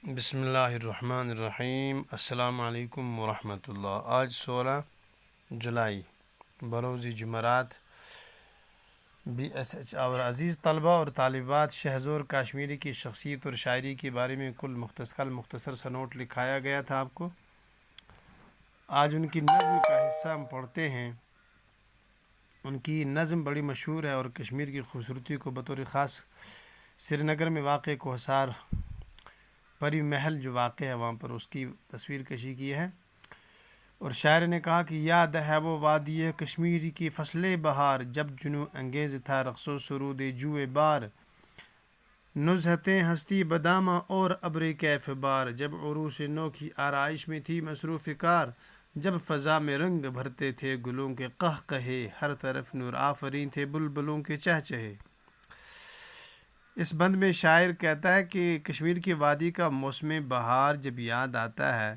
بسم اللہ الرحمن الرحیم۔ السلام علیکم ورحمۃ اللہ۔ آج 16 جولائی بروز جمعرات BSH اور عزیز طلبہ اور طالبات، شہزور کاشمیری کی شخصیت اور شاعری کے بارے میں مختصر سا نوٹ لکھایا گیا تھا آپ کو۔ آج ان کی نظم کا حصہ ہم پڑھتے ہیں۔ ان کی نظم بڑی مشہور ہے اور کشمیر کی خوبصورتی کو بطور خاص سری نگر میں واقع کوہسار پری محل جو واقع ہے وہاں پر اس کی تصویر کشی کی ہے۔ اور شاعر نے کہا کہ یاد ہے وہ وادی کشمیر کی فصل بہار، جب جنوں انگیز تھا رقص و سرود جوئے بار، نزہتیں ہستی بدامہ اور ابر کیف بار، جب عروس نو کی آرائش میں تھی مصروف کار، جب فضا میں رنگ بھرتے تھے گلوں کے قہقہے، ہر طرف نور آفریں تھے بلبلوں کے چہچہے۔ اس بند میں شاعر کہتا ہے کہ کشمیر کی وادی کا موسم بہار جب یاد آتا ہے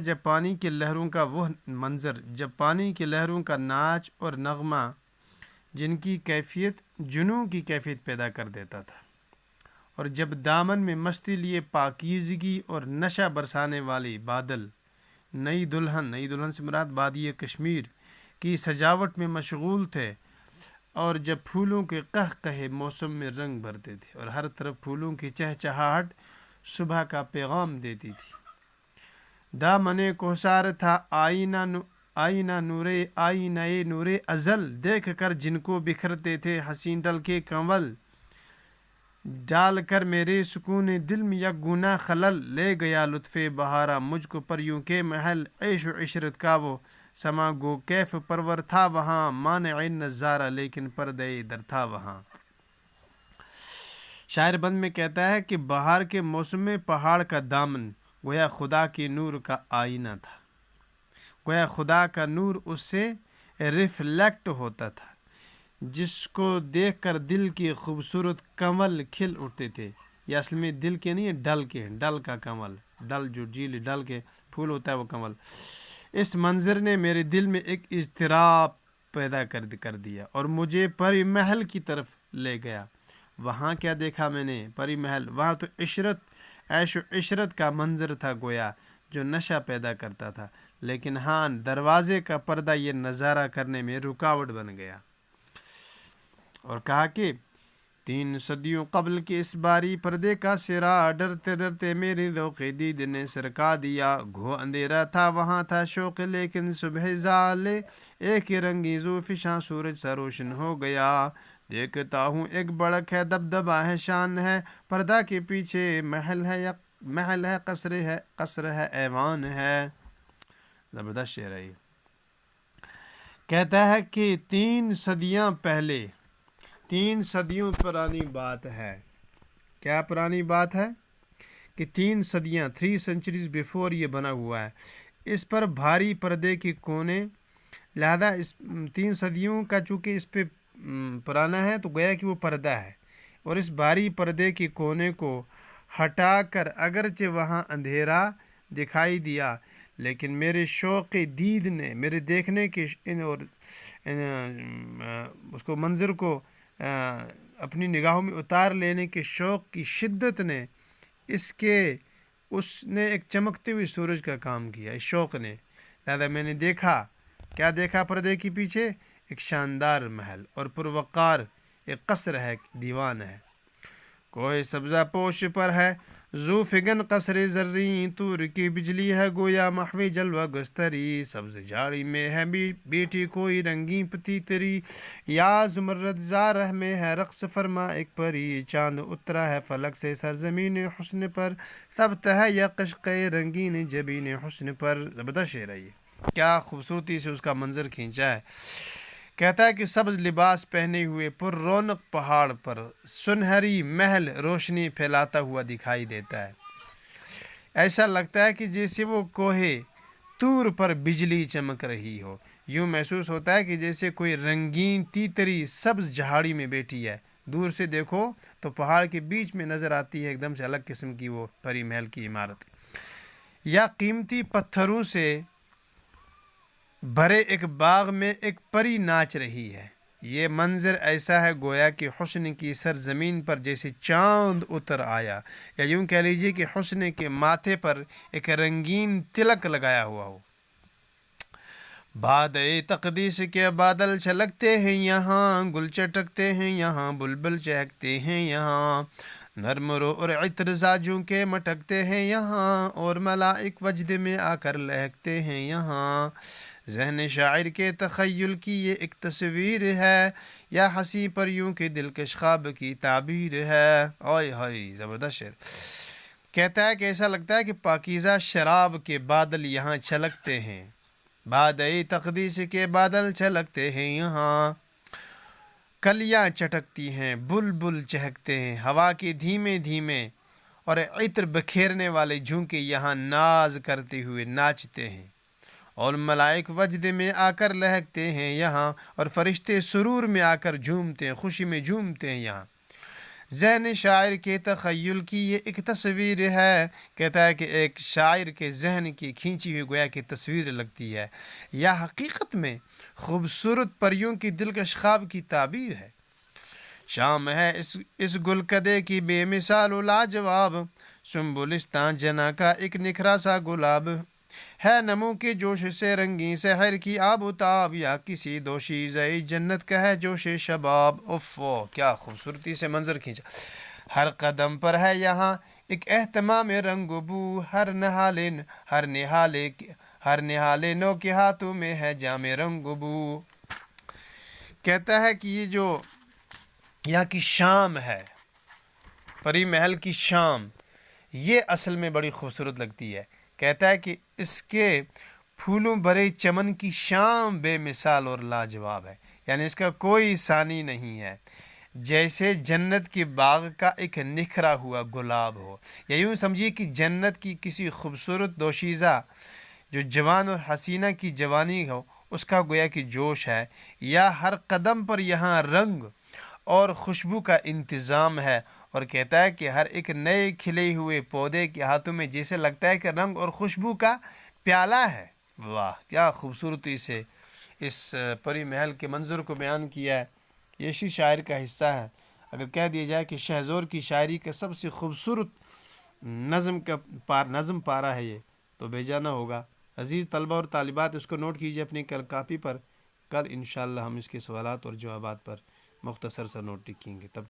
جب پانی کی لہروں کا وہ منظر، جب پانی کی لہروں کا ناچ اور نغمہ جن کی کیفیت جنوں کی کیفیت پیدا کر دیتا تھا، اور جب دامن میں مستی لیے پاکیزگی اور نشہ برسانے والی بادل نئی دلہن سے مراد وادی کشمیر کی سجاوٹ میں مشغول تھے، اور جب پھولوں کے قہقہے موسم میں رنگ بھرتے تھے اور ہر طرف پھولوں کی چہچہاہٹ صبح کا پیغام دیتی تھی۔ دامن کوہسار تھا آئینہ نور ازل، دیکھ کر جن کو بکھرتے تھے حسین ڈل کے کنول، ڈال کر میرے سکون دل میں یک گنا خلل، لے گیا لطف بہارا مجھ کو پریوں کے محل، عیش و عشرت کا وہ سما گو کیف پرور تھا وہاں، مانع نظارہ لیکن پردے در تھا وہاں۔ شاعر بند میں کہتا ہے کہ بہار کے موسم میں پہاڑ کا دامن گویا خدا کے نور کا آئینہ تھا، گویا خدا کا نور اس سے ریفلیکٹ ہوتا تھا، جس کو دیکھ کر دل کی خوبصورت کنول کھل اٹھتے تھے۔ یہ اصل میں دل کے نہیں ہے، ڈل کا کنول، ڈل جو جھیل ڈل کے پھول ہوتا ہے وہ کنول۔ اس منظر نے میرے دل میں ایک اضطراب پیدا کر دیا اور مجھے پری محل کی طرف لے گیا۔ وہاں کیا دیکھا میں نے؟ پری محل، وہاں تو عیش و عشرت کا منظر تھا گویا جو نشہ پیدا کرتا تھا، لیکن ہاں دروازے کا پردہ یہ نظارہ کرنے میں رکاوٹ بن گیا۔ اور کہا کہ 3 صدیوں قبل کے اس باری پردے کا سرا، ڈرتے ڈرتے میرے ذوق دید نے سرکا دیا، گھو اندھیرا تھا وہاں تھا شوق لیکن صبح زالے، ایک رنگی زو فشاں سورج سا روشن ہو گیا، دیکھتا ہوں ایک بڑک ہے دبدبا ہے شان ہے، پردہ کے پیچھے محل ہے قصر ہے ایوان ہے۔ زبردست شعر ہے یہ۔ کہتا ہے کہ 3 صدیاں پہلے، 3 صدیوں پرانی بات ہے۔ کیا پرانی بات ہے؟ کہ 3 صدیاں 3 centuries before یہ بنا ہوا ہے۔ اس پر بھاری پردے کے کونے، لہذا اس 3 صدیوں کا چونکہ اس پہ پرانا ہے تو گویا کہ وہ پردہ ہے، اور اس بھاری پردے کے کونے کو ہٹا کر اگرچہ وہاں اندھیرا دکھائی دیا، لیکن میرے شوق دید نے، میرے دیکھنے کے اور اس کو منظر کو اپنی نگاہوں میں اتار لینے کے شوق کی شدت نے اس نے ایک چمکتے ہوئے سورج کا کام کیا، اس شوق نے، لہذا میں نے دیکھا، کیا دیکھا پردے کے پیچھے؟ ایک شاندار محل اور پروقار ایک قصر ہے، دیوان ہے، کوئی سبزہ پوش پر ہے زو فگن قصر زریں، تور کی بجلی ہے گویا محو جلوہ گستری، سبز جھاڑی میں ہے بیٹی کوئی رنگین پتی تری، یا زمرد زارہ میں ہے رقص فرما ایک پری، چاند اترا ہے فلک سے سرزمین حسن پر، ثبت ہے یا قشق رنگین جبین حسن پر۔ زبردست شعر ہے یہ، کیا خوبصورتی سے اس کا منظر کھینچا ہے۔ کہتا ہے کہ سبز لباس پہنے ہوئے پر رونق پہاڑ پر سنہری محل روشنی پھیلاتا ہوا دکھائی دیتا ہے، ایسا لگتا ہے کہ جیسے وہ کوہ طور پر بجلی چمک رہی ہو، یوں محسوس ہوتا ہے کہ جیسے کوئی رنگین تیتری سبز جھاڑی میں بیٹھی ہے، دور سے دیکھو تو پہاڑ کے بیچ میں نظر آتی ہے ایک دم سے الگ قسم کی وہ پری محل کی عمارت، یا قیمتی پتھروں سے بھرے ایک باغ میں ایک پری ناچ رہی ہے، یہ منظر ایسا ہے گویا کہ حسن کی سرزمین پر جیسے چاند اتر آیا، یا یوں کہہ لیجیے کہ حسن کے ماتھے پر ایک رنگین تلک لگایا ہوا ہو۔ باد تقدیس کے بادل چھلکتے ہیں یہاں، گل چٹکتے ہیں یہاں، بلبل چہکتے ہیں یہاں، نرم رو اور عطر زاجوں کے مٹکتے ہیں یہاں، اور ملائک وجد میں آ کر لہکتے ہیں یہاں۔ ذہن شاعر کے تخیل کی یہ ایک تصویر ہے، یا ہنسی پریوں کے دلکش خواب کی تعبیر ہے۔ اوئے ہوئے، زبردست شعر۔ کہتا ہے کہ ایسا لگتا ہے کہ پاکیزہ شراب کے بادل یہاں چھلکتے ہیں، باد تقدیس کے بادل چھلکتے ہیں یہاں، کلیاں چٹکتی ہیں، بلبل چہکتے ہیں، ہوا کے دھیمے دھیمے اور عطر بکھیرنے والے جھونکے یہاں ناز کرتے ہوئے ناچتے ہیں، اور ملائک وجد میں آ کر لہکتے ہیں یہاں، اور فرشتے سرور میں آ کر جھومتے ہیں، خوشی میں جھومتے ہیں یہاں۔ ذہن شاعر کے تخیل کی یہ ایک تصویر ہے، کہتا ہے کہ ایک شاعر کے ذہن کی کھینچی ہوئی گویا کی تصویر لگتی ہے، یا حقیقت میں خوبصورت پریوں کی دلکش خواب کی تعبیر ہے۔ شام ہے اس گلکدے کی بے مثال و لاجواب، سنبلستان جنا کا ایک نکھرا سا گلاب، ہے نمو کے جوش سے رنگی سحر کی آب و تاب، یا کسی دوشیزہ جنت کا ہے جوش شباب۔ اوفو، کیا خوبصورتی سے منظر کھینچا۔ ہر قدم پر ہے یہاں ایک اہتمام رنگ و بو، ہر نہالے نو کے ہاتھوں میں ہے جام رنگ و بو۔ کہتا ہے کہ یہ جو یہاں کی شام ہے، پری محل کی شام، یہ اصل میں بڑی خوبصورت لگتی ہے۔ کہتا ہے کہ اس کے پھولوں بھرے چمن کی شام بے مثال اور لاجواب ہے، یعنی اس کا کوئی ثانی نہیں ہے، جیسے جنت کے باغ کا ایک نکھرا ہوا گلاب ہو، یا یوں سمجھیے کہ جنت کی کسی خوبصورت دوشیزہ جو جوان اور حسینہ کی جوانی ہو، اس کا گویا کہ جوش ہے، یا ہر قدم پر یہاں رنگ اور خوشبو کا انتظام ہے، اور کہتا ہے کہ ہر ایک نئے کھلے ہوئے پودے کے ہاتھوں میں جیسے لگتا ہے کہ رنگ اور خوشبو کا پیالہ ہے۔ واہ، کیا خوبصورتی سے اس پری محل کے منظر کو بیان کیا ہے۔ یہ اسی شاعر کا حصہ ہے۔ اگر کہہ دیا جائے کہ شہزور کی شاعری کا سب سے خوبصورت نظم پارہ ہے یہ، تو بے جانا ہوگا۔ عزیز طلبہ اور طالبات، اس کو نوٹ کیجئے اپنی کاپی پر، کل انشاءاللہ ہم اس کے سوالات اور جوابات پر مختصر سا نوٹ لکھیں گے۔ تب